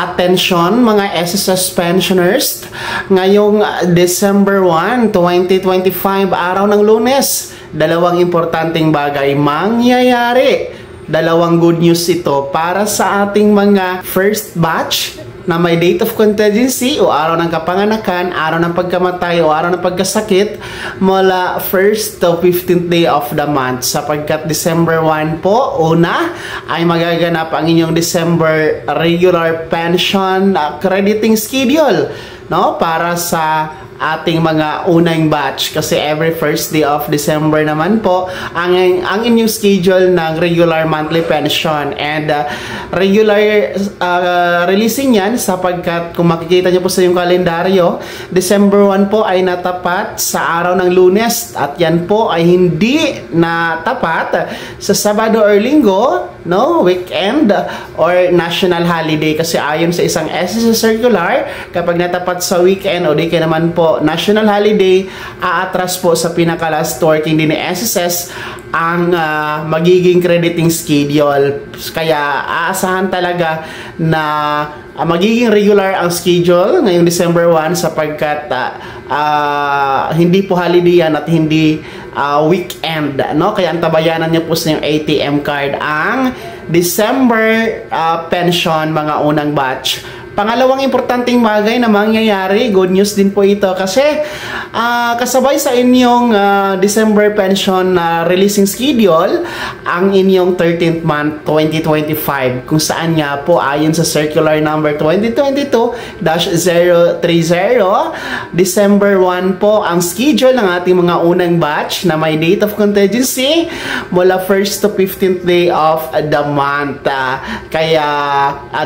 Attention mga SSS pensioners, ngayong December 1, 2025, araw ng Lunes, dalawang importanteng bagay mangyayari. Dalawang good news ito para sa ating mga first batch na may date of contingency o araw ng kapanganakan, araw ng pagkamatay o araw ng pagkasakit mula 1st to 15th day of the month. Sapagkat December 1 po, una ay magaganap ang inyong December regular pension crediting schedule, no? Para sa ating mga unang batch, kasi every first day of December naman po ang inyong schedule ng regular monthly pension, and regular releasing yan sapagkat kung makikita nyo po sa yung kalendaryo, December 1 po ay natapat sa araw ng Lunes at yan po ay hindi natapat sa Sabado or Linggo, no, weekend or national holiday, kasi ayon sa isang SSS circular, kapag natapat sa weekend o di kaya naman po national holiday, aatras po sa pinaka-last working day ni SSS ang magiging crediting schedule. Kaya aasahan talaga na magiging regular ang schedule ngayong December 1 sapagkat hindi po holiday yan at hindi weekend, no? Kaya antabayanan niyo po sa yung ATM card ang December pension mga unang batch. Pangalawang importanteng bagay na mangyayari, good news din po ito, kasi kasabay sa inyong December pension releasing schedule ang inyong 13th month 2025, kung saan nga po ayon sa circular number 2022-030, December 1 po ang schedule ng ating mga unang batch na may date of contingency mula 1st to 15th day of the month. Kaya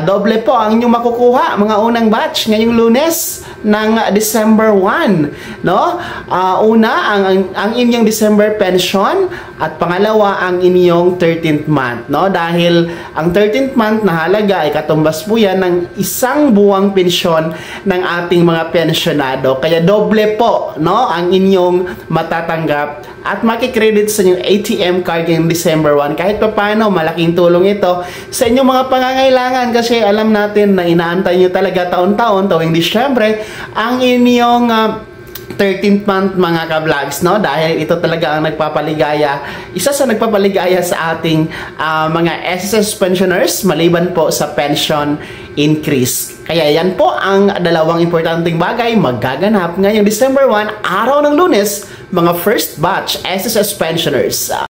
doble po ang inyong makukuha mga unang batch ngayong Lunes ng December 1, no? Una ang inyong December pension at pangalawa ang inyong 13th month, no? Dahil ang 13th month na halaga ay katumbas po yan ng isang buwang pensyon ng ating mga pensyonado. Kaya doble po, no, ang inyong matatanggap at makikredit sa inyong ATM card yung December 1. Kahit pa paano, malaking tulong ito sa inyong mga pangangailangan, kasi alam natin na inaantay nyo talaga taon-taon, tuwing Disyembre, ang inyong 13th month mga ka-vlogs, no? Dahil ito talaga ang nagpapaligaya, isa sa nagpapaligaya sa ating mga SSS pensioners maliban po sa pension increase. Kaya yan po ang dalawang importanteng bagay magaganap ngayong December 1, araw ng Lunes, mga first batch SSS pensioners.